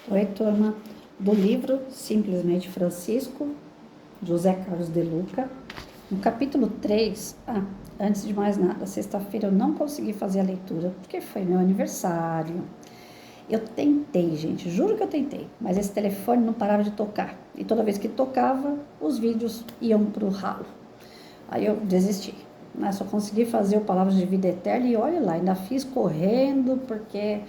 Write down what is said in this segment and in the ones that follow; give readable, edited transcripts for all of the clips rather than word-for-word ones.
Oi, turma, do livro Simplesmente Francisco, José Carlos de Luca, no capítulo 3. Antes de mais nada, sexta-feira eu não consegui fazer a leitura, porque foi meu aniversário. Eu tentei, gente, juro que eu tentei, mas esse telefone não parava de tocar, e toda vez que tocava, os vídeos iam pro ralo. Aí eu desisti, mas só consegui fazer o Palavras de Vida Eterna, e olha lá, ainda fiz correndo, porque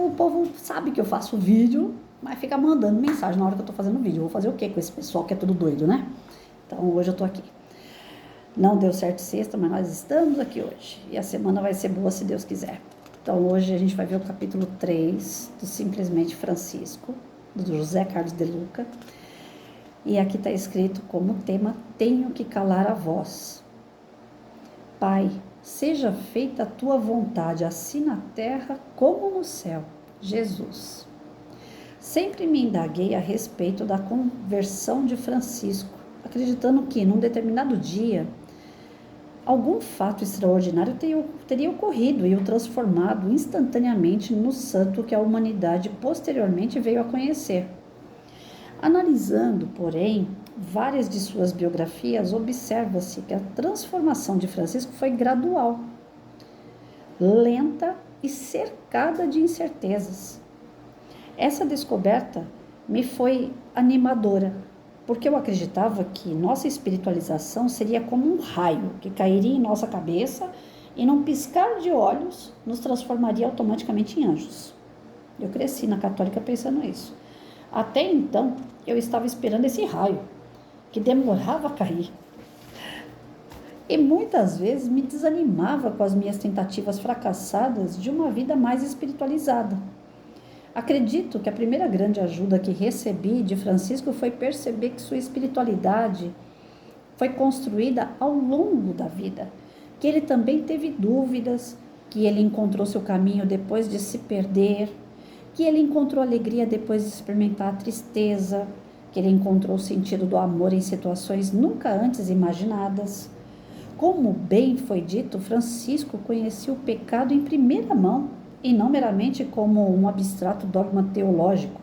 o povo sabe que eu faço vídeo, mas fica mandando mensagem na hora que eu tô fazendo vídeo. Eu vou fazer o quê com esse pessoal que é tudo doido, né? Então hoje eu tô aqui. Não deu certo sexta, mas nós estamos aqui hoje. E a semana vai ser boa se Deus quiser. Então hoje a gente vai ver o capítulo 3 do Simplesmente Francisco, do José Carlos de Luca. E aqui está escrito como tema: Tenho que calar a voz. Pai, seja feita a tua vontade, assim na terra como no céu. Jesus. Sempre me indaguei a respeito da conversão de Francisco, acreditando que, num determinado dia, algum fato extraordinário teria ocorrido e o transformado instantaneamente no santo que a humanidade posteriormente veio a conhecer. Analisando, porém, várias de suas biografias, observa-se que a transformação de Francisco foi gradual, lenta e cercada de incertezas. Essa descoberta me foi animadora, porque eu acreditava que nossa espiritualização seria como um raio que cairia em nossa cabeça e, num piscar de olhos, nos transformaria automaticamente em anjos. Eu cresci na católica pensando isso. Até então, eu estava esperando esse raio, que demorava a cair. E muitas vezes me desanimava com as minhas tentativas fracassadas de uma vida mais espiritualizada. Acredito que a primeira grande ajuda que recebi de Francisco foi perceber que sua espiritualidade foi construída ao longo da vida, que ele também teve dúvidas, que ele encontrou seu caminho depois de se perder, que ele encontrou alegria depois de experimentar a tristeza, que ele encontrou o sentido do amor em situações nunca antes imaginadas. Como bem foi dito, Francisco conhecia o pecado em primeira mão e não meramente como um abstrato dogma teológico.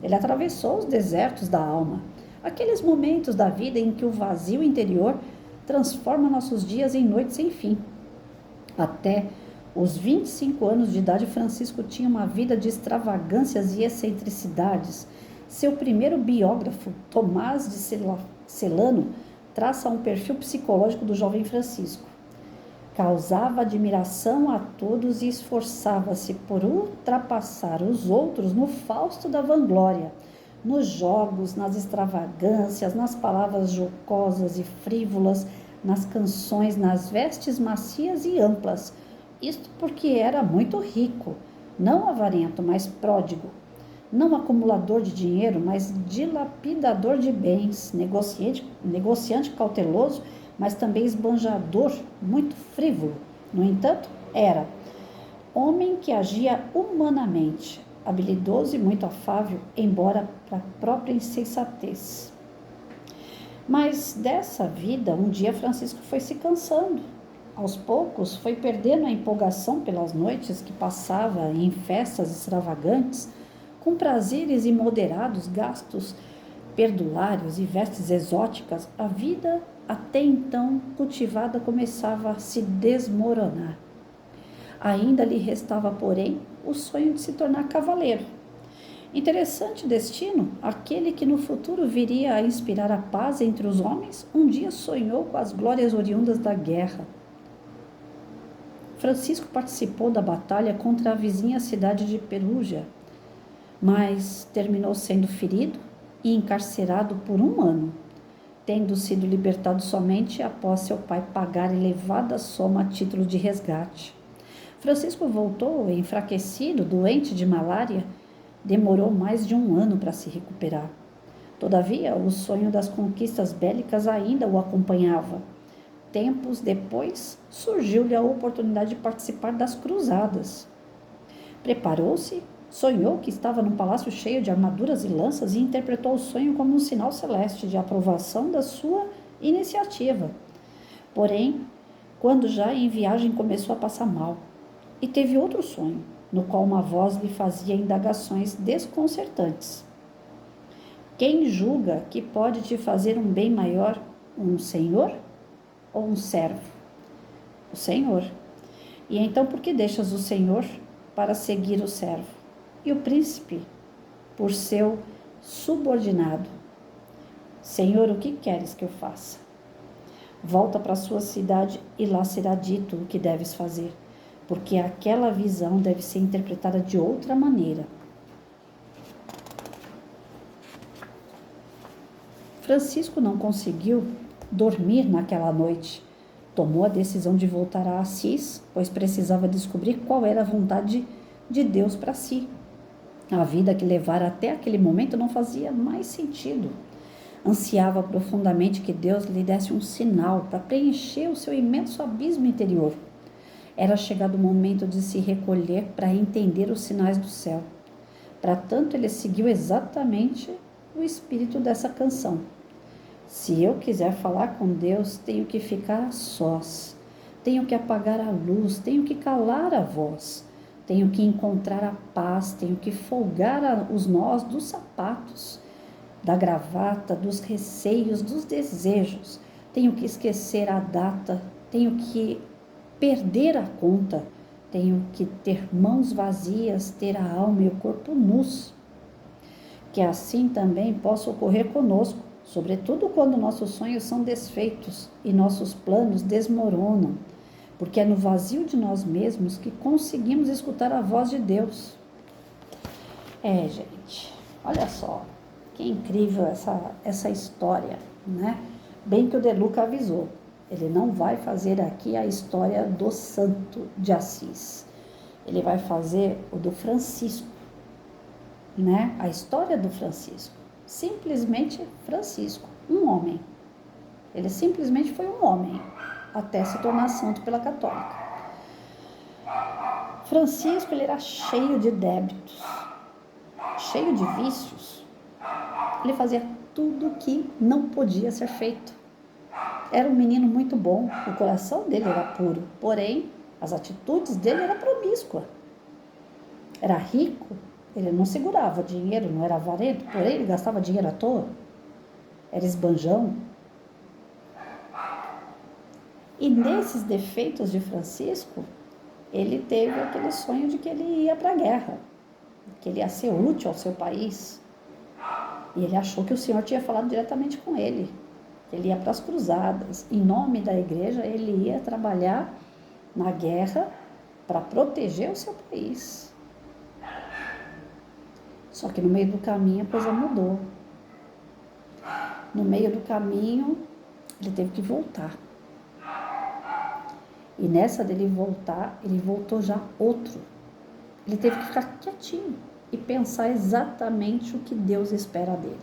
Ele atravessou os desertos da alma, aqueles momentos da vida em que o vazio interior transforma nossos dias em noites sem fim. Até os 25 anos de idade, Francisco tinha uma vida de extravagâncias e excentricidades. Seu primeiro biógrafo, Tomás de Celano, traça um perfil psicológico do jovem Francisco. Causava admiração a todos e esforçava-se por ultrapassar os outros no fausto da vanglória, nos jogos, nas extravagâncias, nas palavras jocosas e frívolas, nas canções, nas vestes macias e amplas. Isto porque era muito rico, não avarento, mas pródigo. Não acumulador de dinheiro, mas dilapidador de bens, negociante cauteloso, mas também esbanjador, muito frívolo. No entanto, era homem que agia humanamente, habilidoso e muito afável, embora para a própria insensatez. Mas dessa vida, um dia Francisco foi se cansando. Aos poucos, foi perdendo a empolgação pelas noites que passava em festas extravagantes, com prazeres imoderados, gastos perdulários e vestes exóticas. A vida, até então cultivada, começava a se desmoronar. Ainda lhe restava, porém, o sonho de se tornar cavaleiro. Interessante destino, aquele que no futuro viria a inspirar a paz entre os homens, um dia sonhou com as glórias oriundas da guerra. Francisco participou da batalha contra a vizinha cidade de Perugia, mas terminou sendo ferido e encarcerado por 1 ano, tendo sido libertado somente após seu pai pagar elevada soma a título de resgate. Francisco voltou enfraquecido, doente de malária. Demorou mais de 1 ano para se recuperar. Todavia, o sonho das conquistas bélicas ainda o acompanhava. Tempos depois, surgiu-lhe a oportunidade de participar das cruzadas. Preparou-se, sonhou que estava num palácio cheio de armaduras e lanças e interpretou o sonho como um sinal celeste de aprovação da sua iniciativa. Porém, quando já em viagem começou a passar mal, e teve outro sonho. no qual uma voz lhe fazia indagações desconcertantes. Quem julga que pode te fazer um bem maior, um senhor ou um servo? O Senhor. E então por que deixas o Senhor para seguir o servo? E o príncipe, por seu subordinado. Senhor, o que queres que eu faça? Volta para sua cidade e lá será dito o que deves fazer, porque aquela visão deve ser interpretada de outra maneira. Francisco não conseguiu dormir naquela noite. Tomou a decisão de voltar a Assis, pois precisava descobrir qual era a vontade de Deus para si. A vida que levara até aquele momento não fazia mais sentido. Ansiava profundamente que Deus lhe desse um sinal para preencher o seu imenso abismo interior. Era chegado o momento de se recolher para entender os sinais do céu. Para tanto, ele seguiu exatamente o espírito dessa canção. Se eu quiser falar com Deus, tenho que ficar a sós, tenho que apagar a luz, tenho que calar a voz, tenho que encontrar a paz, tenho que folgar os nós dos sapatos, da gravata, dos receios, dos desejos, tenho que esquecer a data, tenho que perder a conta, tenho que ter mãos vazias, ter a alma e o corpo nus. Que assim também possa ocorrer conosco, sobretudo quando nossos sonhos são desfeitos e nossos planos desmoronam, porque é no vazio de nós mesmos que conseguimos escutar a voz de Deus. Gente, olha só, que incrível essa história, né? Bem que o De Luca avisou, ele não vai fazer aqui a história do santo de Assis, ele vai fazer o do Francisco, né? A história do Francisco. Simplesmente Francisco, um homem. Ele simplesmente foi um homem, até se tornar santo pela católica. Francisco, ele era cheio de débitos, cheio de vícios. Ele fazia tudo que não podia ser feito. Era um menino muito bom, o coração dele era puro, porém, as atitudes dele eram promíscuas. Era rico, ele não segurava dinheiro, não era avarento, porém ele gastava dinheiro à toa. Era esbanjão. E nesses defeitos de Francisco, ele teve aquele sonho de que ele ia para a guerra, que ele ia ser útil ao seu país. E ele achou que o Senhor tinha falado diretamente com ele. Ele ia para as cruzadas. Em nome da igreja, ele ia trabalhar na guerra para proteger o seu país. Só que no meio do caminho a coisa mudou. No meio do caminho, ele teve que voltar. E nessa dele voltar, ele voltou já outro. Ele teve que ficar quietinho e pensar exatamente o que Deus espera dele.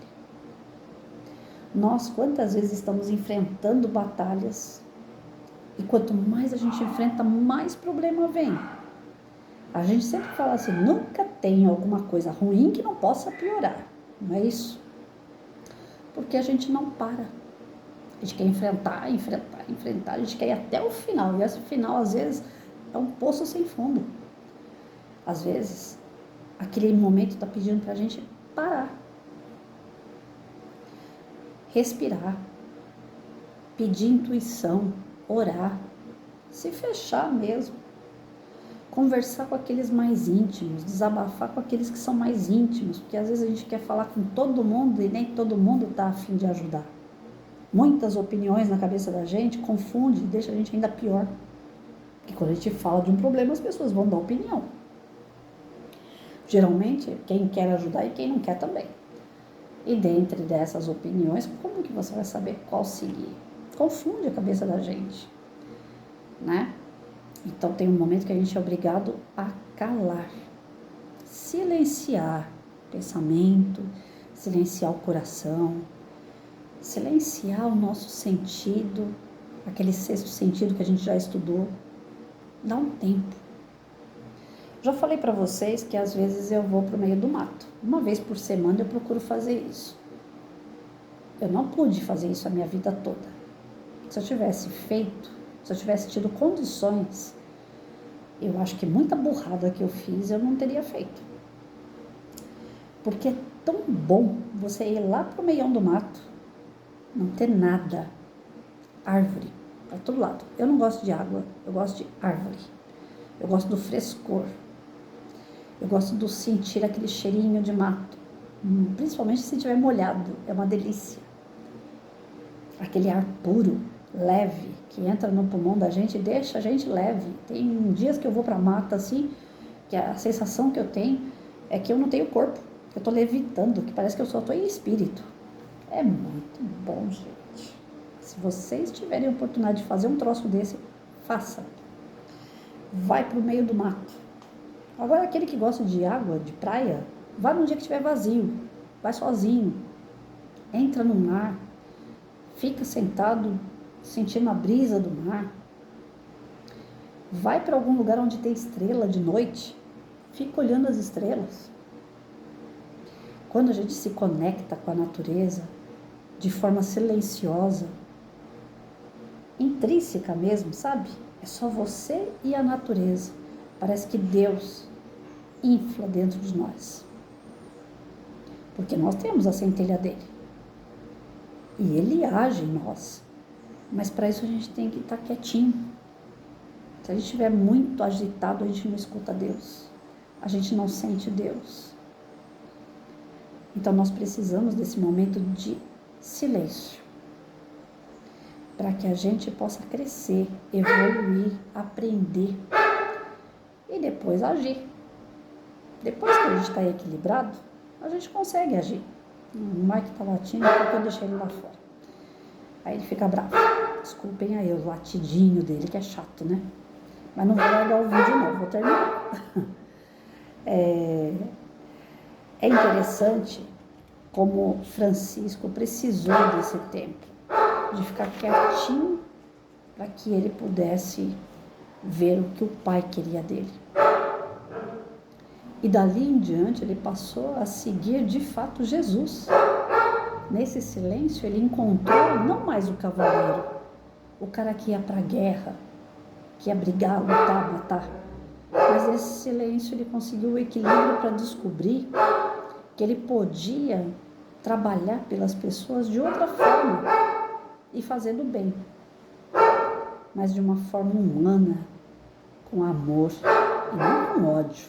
Nós, quantas vezes estamos enfrentando batalhas e quanto mais a gente enfrenta, mais problema vem. A gente sempre fala assim, nunca tem alguma coisa ruim que não possa piorar, não é isso? Porque a gente não para. A gente quer enfrentar, a gente quer ir até o final. E esse final, às vezes, é um poço sem fundo. Às vezes, aquele momento está pedindo para a gente parar. Respirar. Pedir intuição. Orar. Se fechar mesmo. Conversar com aqueles mais íntimos. Desabafar com aqueles que são mais íntimos. Porque às vezes a gente quer falar com todo mundo e nem todo mundo está a fim de ajudar. Muitas opiniões na cabeça da gente confunde e deixa a gente ainda pior. Porque quando a gente fala de um problema, as pessoas vão dar opinião. Geralmente, quem quer ajudar e quem não quer também. E dentre dessas opiniões, como que você vai saber qual seguir? Confunde a cabeça da gente, né? Então, tem um momento que a gente é obrigado a calar, silenciar o pensamento, silenciar o coração, silenciar o nosso sentido, aquele sexto sentido que a gente já estudou. Dá um tempo. Já falei para vocês que às vezes eu vou para o meio do mato. Uma vez por semana eu procuro fazer isso. Eu não pude fazer isso a minha vida toda. Se eu tivesse feito, se eu tivesse tido condições, Eu acho que muita burrada que eu fiz eu não teria feito. Porque é tão bom você ir lá pro meião do mato, não ter nada, árvore, para todo lado. Eu não gosto de água, eu gosto de árvore. Eu gosto do frescor. Eu gosto do sentir aquele cheirinho de mato. Principalmente se estiver molhado, é uma delícia. Aquele ar puro, leve, que entra no pulmão da gente e deixa a gente leve. Tem dias que eu vou pra mata assim, que a sensação que eu tenho é que eu não tenho corpo, que eu tô levitando, que parece que eu só tô em espírito. É muito bom, gente. Se vocês tiverem a oportunidade de fazer um troço desse, faça. Vai pro meio do mato. Agora, aquele que gosta de água, de praia, vai num dia que estiver vazio, vai sozinho, entra no mar, fica sentado, sentindo a brisa do mar. Vai para algum lugar onde tem estrela de noite, fica olhando as estrelas. Quando a gente se conecta com a natureza, de forma silenciosa, intrínseca mesmo, sabe? É só você e a natureza. Parece que Deus infla dentro de nós. Porque nós temos a centelha dele. E ele age em nós. Mas para isso a gente tem que estar quietinho. Se a gente estiver muito agitado, a gente não escuta Deus. A gente não sente Deus. Então nós precisamos desse momento de silêncio. Para que a gente possa crescer, evoluir, aprender. E depois agir. Depois que a gente está equilibrado, a gente consegue agir. O Mike está latindo porque eu deixei ele lá fora. Aí ele fica bravo. Desculpem aí o latidinho dele, que é chato, né? Mas não vou largar o vídeo não, vou terminar. É interessante como Francisco precisou desse tempo, de ficar quietinho para que ele pudesse ver o que o pai queria dele. E dali em diante ele passou a seguir de fato Jesus. Nesse silêncio ele encontrou não mais o cavaleiro, o cara que ia para a guerra, que ia brigar, lutar, matar. Mas nesse silêncio ele conseguiu o equilíbrio para descobrir que ele podia trabalhar pelas pessoas de outra forma e fazendo bem, mas de uma forma humana, com amor e não com ódio.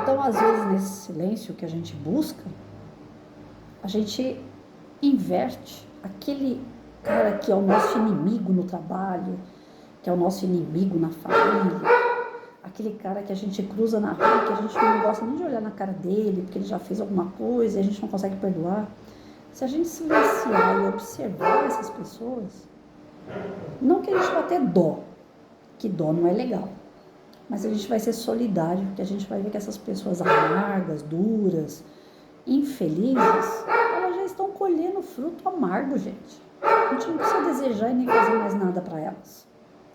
Então, às vezes, nesse silêncio que a gente busca, a gente inverte aquele cara que é o nosso inimigo no trabalho, que é o nosso inimigo na família, aquele cara que a gente cruza na rua, que a gente não gosta nem de olhar na cara dele, porque ele já fez alguma coisa e a gente não consegue perdoar. Se a gente silenciar e observar essas pessoas, não que a gente vá ter dó, que dó não é legal, mas a gente vai ser solidário, porque a gente vai ver que essas pessoas amargas, duras, infelizes, elas já estão colhendo fruto amargo, gente. A gente não precisa desejar e nem fazer mais nada para elas.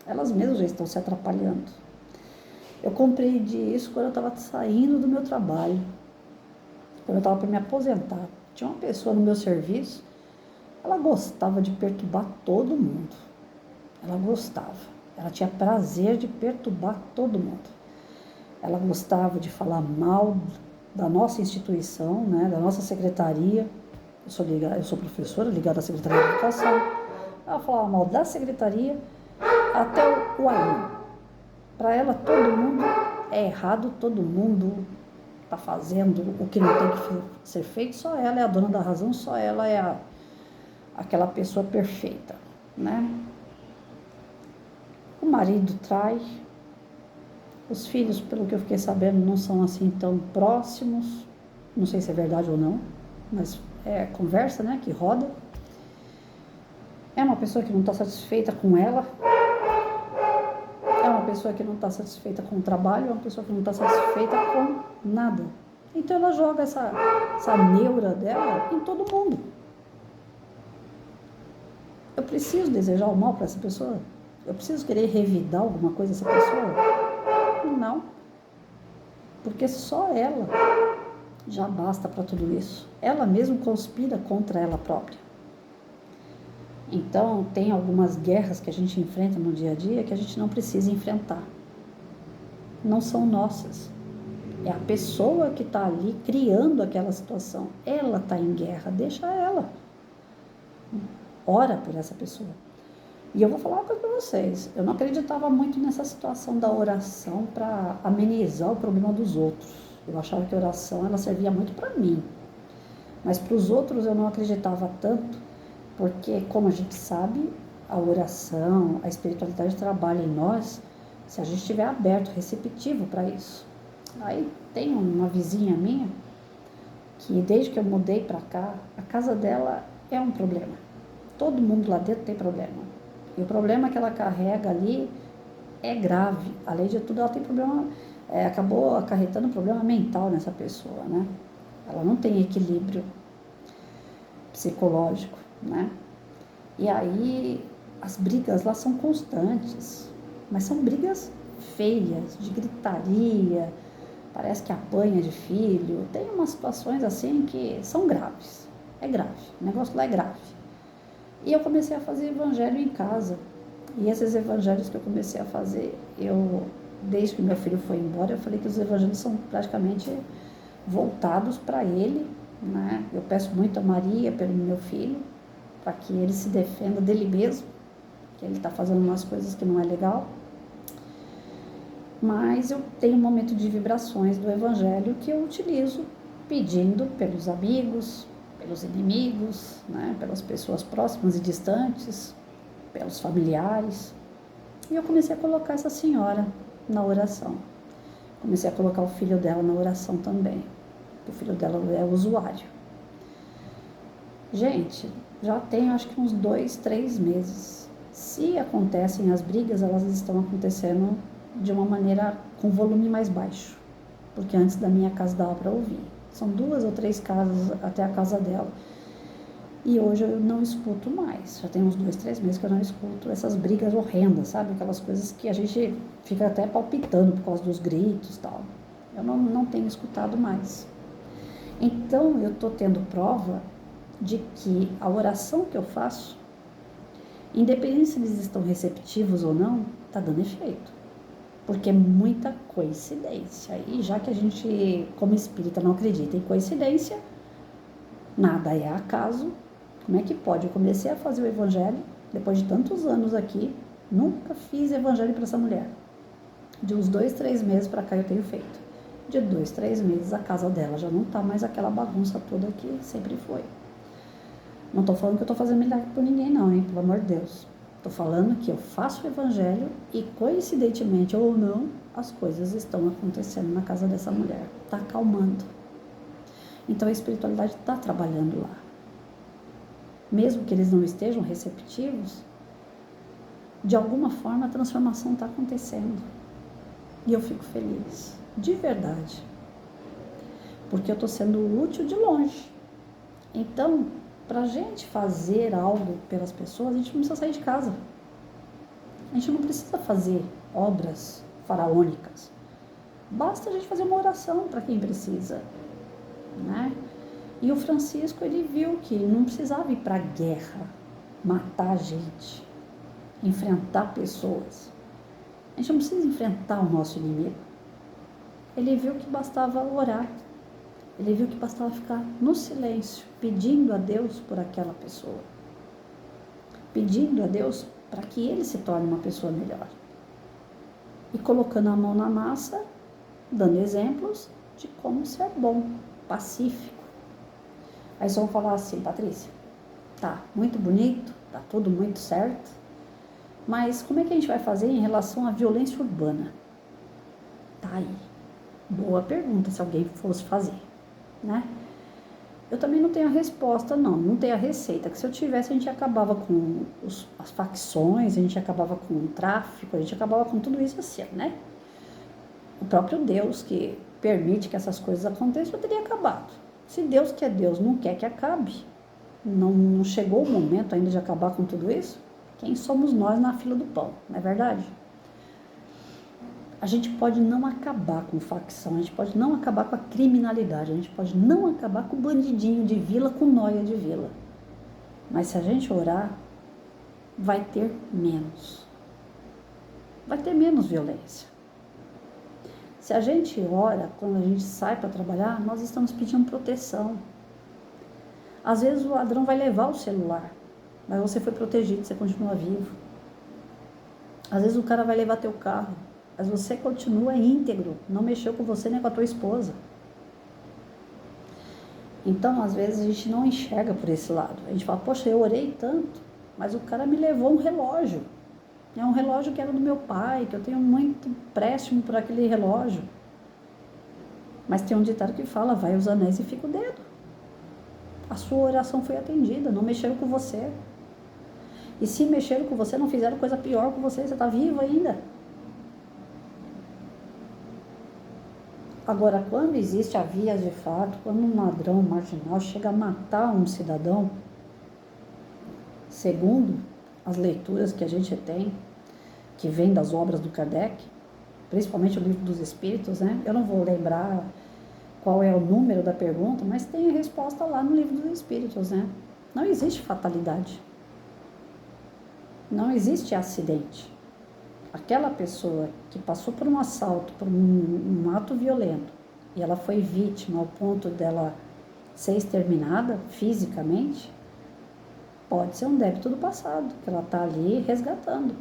Elas mesmas já estão se atrapalhando. Eu compreendi isso quando eu estava saindo do meu trabalho, quando eu estava para me aposentar. Tinha uma pessoa no meu serviço, ela gostava de perturbar todo mundo. Ela gostava. Ela tinha prazer de perturbar todo mundo. Ela gostava de falar mal da nossa instituição, né, da nossa secretaria. Eu sou professora ligada à Secretaria de Educação. Ela falava mal da secretaria até o aluno. Para ela, todo mundo é errado, todo mundo está fazendo o que não tem que ser feito, só ela é a dona da razão, só ela é aquela pessoa perfeita, né? O marido trai, os filhos, pelo que eu fiquei sabendo, não são assim tão próximos, não sei se é verdade ou não, mas é conversa, né, que roda. É uma pessoa que não está satisfeita com ela, é uma pessoa que não está satisfeita com o trabalho, é uma pessoa que não está satisfeita com nada. Então ela joga essa neura dela em todo mundo. Eu preciso desejar o mal para essa pessoa? Eu preciso querer revidar alguma coisa essa pessoa? Não. Porque só ela já basta para tudo isso. Ela mesma conspira contra ela própria. Então, tem algumas guerras que a gente enfrenta no dia a dia que a gente não precisa enfrentar. não são nossas. É a pessoa que está ali criando aquela situação. Ela está em guerra, deixa ela. Ora por essa pessoa. E eu vou falar uma coisa para vocês. Eu não acreditava muito nessa situação da oração para amenizar o problema dos outros. Eu achava que a oração ela servia muito para mim. Mas para os outros eu não acreditava tanto, porque, como a gente sabe, a oração, a espiritualidade trabalha em nós se a gente estiver aberto, receptivo para isso. Aí tem uma vizinha minha que desde que eu mudei para cá, a casa dela é um problema. Todo mundo lá dentro tem problema. E o problema que ela carrega ali é grave. Além de tudo, ela tem problema, acabou acarretando um problema mental nessa pessoa, né? Ela não tem equilíbrio psicológico, né? E aí as brigas lá são constantes, mas são brigas feias, de gritaria, parece que apanha de filho. Tem umas situações assim que são graves, é grave, o negócio lá é grave. E eu comecei a fazer evangelho em casa, e esses evangelhos que eu comecei a fazer, desde que meu filho foi embora, eu falei que os evangelhos são praticamente voltados para ele, né? Eu peço muito a Maria pelo meu filho, para que ele se defenda dele mesmo, que ele está fazendo umas coisas que não é legal. Mas eu tenho um momento de vibrações do Evangelho que eu utilizo pedindo pelos amigos, pelos inimigos, né? Pelas pessoas próximas e distantes, pelos familiares. E eu comecei a colocar essa senhora na oração. Comecei a colocar o filho dela na oração também. O filho dela é usuário. Gente, já tem acho que uns 2, 3 meses. Se acontecem as brigas, elas estão acontecendo de uma maneira com volume mais baixo, porque antes da minha casa dava para ouvir. São 2 ou 3 casas até a casa dela. E hoje eu não escuto mais. Já tem uns 2, 3 meses que eu não escuto essas brigas horrendas, sabe? Aquelas coisas que a gente fica até palpitando por causa dos gritos e tal. Eu não tenho escutado mais. Então eu estou tendo prova de que a oração que eu faço, independente se eles estão receptivos ou não, está dando efeito. Porque é muita coincidência. E já que a gente, como espírita, não acredita em coincidência, nada é acaso, como é que pode? Eu comecei a fazer o evangelho, depois de tantos anos aqui, nunca fiz evangelho para essa mulher. De uns 2, 3 meses para cá eu tenho feito. De 2, 3 meses a casa dela já não está mais aquela bagunça toda que sempre foi. Não estou falando que eu estou fazendo milagre por ninguém não, hein? Pelo amor de Deus. Estou falando que eu faço o evangelho e, coincidentemente ou não, as coisas estão acontecendo na casa dessa mulher. Está acalmando. Então a espiritualidade está trabalhando lá. Mesmo que eles não estejam receptivos, de alguma forma a transformação está acontecendo. E eu fico feliz, de verdade. Porque eu estou sendo útil de longe. Então, para a gente fazer algo pelas pessoas, a gente não precisa sair de casa. A gente não precisa fazer obras faraônicas. Basta a gente fazer uma oração para quem precisa, né? E o Francisco, ele viu que não precisava ir para a guerra, matar gente, enfrentar pessoas. A gente não precisa enfrentar o nosso inimigo. Ele viu que bastava orar. Ele viu que bastava ficar no silêncio, pedindo a Deus por aquela pessoa. Pedindo a Deus para que ele se torne uma pessoa melhor. E colocando a mão na massa, dando exemplos de como ser bom, pacífico. Aí vocês vão falar assim, Patrícia, tá muito bonito, tá tudo muito certo, mas como é que a gente vai fazer em relação à violência urbana? Tá aí. Boa pergunta, se alguém fosse fazer, né? Eu também não tenho a resposta, não tenho a receita, que se eu tivesse a gente acabava com as facções, a gente acabava com o tráfico, a gente acabava com tudo isso assim, né? O próprio Deus que permite que essas coisas aconteçam, eu teria acabado. Se Deus, que é Deus, não quer que acabe, não chegou o momento ainda de acabar com tudo isso, quem somos nós na fila do pão, não é verdade? A gente pode não acabar com facção, a gente pode não acabar com a criminalidade, a gente pode não acabar com o bandidinho de vila, com nóia de vila. Mas se a gente orar, vai ter menos. Vai ter menos violência. Se a gente ora, quando a gente sai para trabalhar, nós estamos pedindo proteção. Às vezes o ladrão vai levar o celular, mas você foi protegido, você continua vivo. Às vezes o cara vai levar teu carro, mas você continua íntegro, não mexeu com você nem com a tua esposa. Então, às vezes a gente não enxerga por esse lado. A gente fala, poxa, eu orei tanto, mas o cara me levou um relógio. É um relógio que era do meu pai, que eu tenho muito empréstimo por aquele relógio. Mas tem um ditado que fala, vai os anéis e fica o dedo. A sua oração foi atendida, não mexeram com você. E se mexeram com você, não fizeram coisa pior com você, você está vivo ainda. Agora, quando existe a via de fato, quando um ladrão marginal chega a matar um cidadão, segundo as leituras que a gente tem, que vem das obras do Kardec, principalmente o Livro dos Espíritos, né? Eu não vou lembrar qual é o número da pergunta, mas tem a resposta lá no Livro dos Espíritos, né? Não existe fatalidade. Não existe acidente. Aquela pessoa que passou por um assalto, por um ato violento, e ela foi vítima ao ponto dela ser exterminada fisicamente, pode ser um débito do passado, que ela está ali resgatando.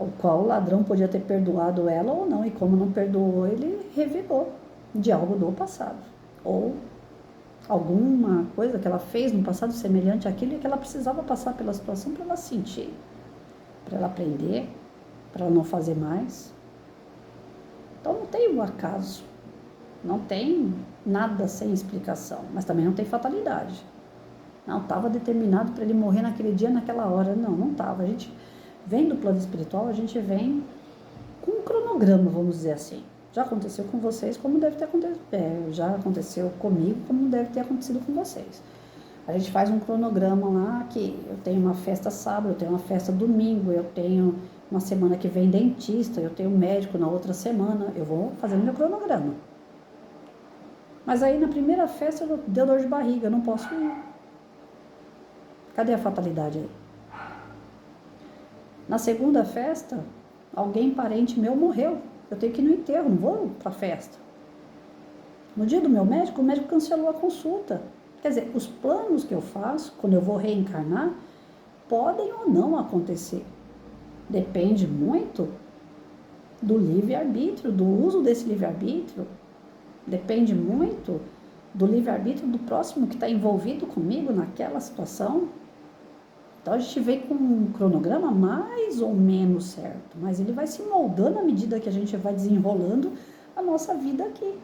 O qual o ladrão podia ter perdoado ela ou não, e como não perdoou, ele revidou de algo do passado. Ou alguma coisa que ela fez no passado semelhante àquilo e que ela precisava passar pela situação para ela sentir, para ela aprender, para ela não fazer mais. Então não tem um acaso, não tem nada sem explicação, mas também não tem fatalidade. Não estava determinado para ele morrer naquele dia, naquela hora. Não estava. A gente vem do plano espiritual, a gente vem com um cronograma, vamos dizer assim. Já aconteceu com vocês, como deve ter acontecido. Já aconteceu comigo, como deve ter acontecido com vocês. A gente faz um cronograma lá, que eu tenho uma festa sábado, eu tenho uma festa domingo, eu tenho uma semana que vem dentista, eu tenho médico na outra semana, eu vou fazendo meu cronograma. Mas aí na primeira festa deu dor de barriga, eu não posso ir. Cadê a fatalidade aí? Na segunda festa, alguém parente meu morreu. Eu tenho que ir no enterro, não vou para a festa. No dia do meu médico, o médico cancelou a consulta. Quer dizer, os planos que eu faço, quando eu vou reencarnar, podem ou não acontecer. Depende muito do livre-arbítrio, do uso desse livre-arbítrio. Depende muito do livre-arbítrio do próximo que está envolvido comigo naquela situação. Então a gente vem com um cronograma mais ou menos certo, mas ele vai se moldando à medida que a gente vai desenrolando a nossa vida aqui.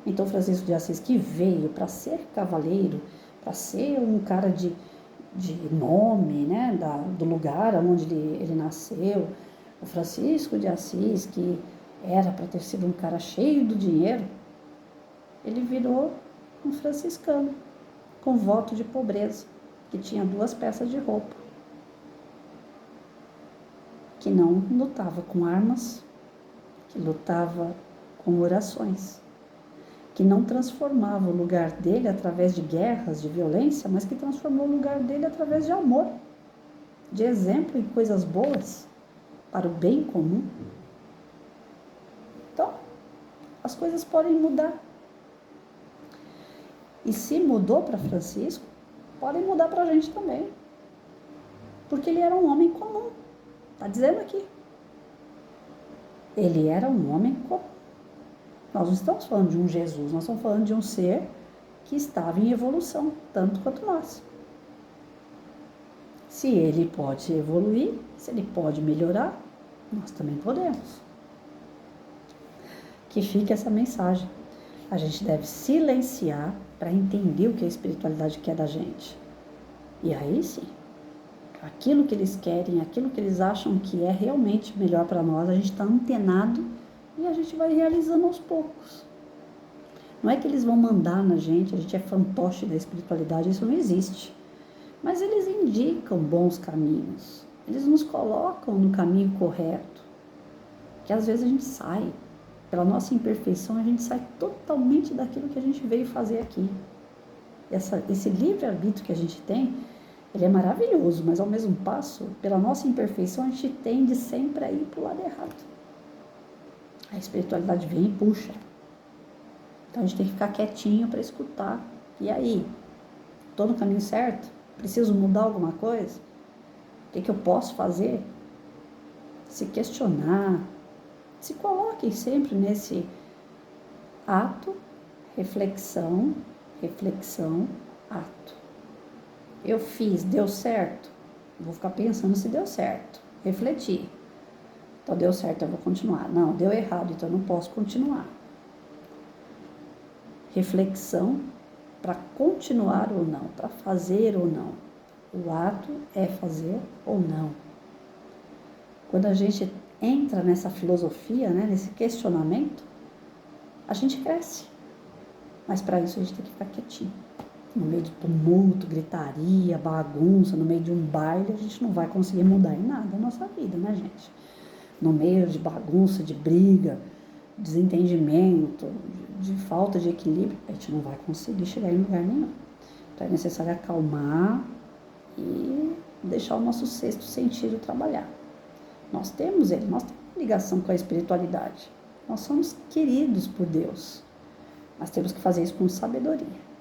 Então Francisco de Assis, que veio para ser cavaleiro, para ser um cara de nome, né, do lugar onde ele nasceu, o Francisco de Assis, que era para ter sido um cara cheio do dinheiro, ele virou um franciscano com voto de pobreza, que tinha 2 peças de roupa, que não lutava com armas, que lutava com orações, que não transformava o lugar dele através de guerras, de violência, mas que transformou o lugar dele através de amor, de exemplo em coisas boas, para o bem comum. Então, as coisas podem mudar. E se mudou para Francisco, podem mudar para a gente também. Porque ele era um homem comum. Está dizendo aqui. Ele era um homem comum. Nós não estamos falando de um Jesus, nós estamos falando de um ser que estava em evolução, tanto quanto nós. Se ele pode evoluir, se ele pode melhorar, nós também podemos. Que fique essa mensagem. A gente deve silenciar para entender o que a espiritualidade quer da gente. E aí sim, aquilo que eles querem, aquilo que eles acham que é realmente melhor para nós, a gente está antenado e a gente vai realizando aos poucos. Não é que eles vão mandar na gente, a gente é fantoche da espiritualidade, isso não existe. Mas eles indicam bons caminhos, eles nos colocam no caminho correto, que às vezes a gente sai. Pela nossa imperfeição, a gente sai totalmente daquilo que a gente veio fazer aqui. Esse livre-arbítrio que a gente tem, ele é maravilhoso, mas ao mesmo passo, pela nossa imperfeição, a gente tende sempre a ir para o lado errado. A espiritualidade vem e puxa. Então a gente tem que ficar quietinho para escutar. E aí? Estou no caminho certo? Preciso mudar alguma coisa? O que eu posso fazer? Se questionar. Se coloquem sempre nesse ato, reflexão, reflexão, ato. Eu fiz, deu certo? Vou ficar pensando se deu certo. Refletir. Então deu certo, eu vou continuar. Não, deu errado, então eu não posso continuar. Reflexão para continuar ou não, para fazer ou não. O ato é fazer ou não. Quando a gente entra nessa filosofia, né, nesse questionamento, a gente cresce. Mas para isso a gente tem que ficar quietinho. No meio de tumulto, gritaria, bagunça, no meio de um baile, a gente não vai conseguir mudar em nada a nossa vida, né, gente? No meio de bagunça, de briga, desentendimento, de falta de equilíbrio, a gente não vai conseguir chegar em lugar nenhum. Então é necessário acalmar e deixar o nosso sexto sentido trabalhar. Nós temos ele, nós temos ligação com a espiritualidade. Nós somos queridos por Deus, mas temos que fazer isso com sabedoria.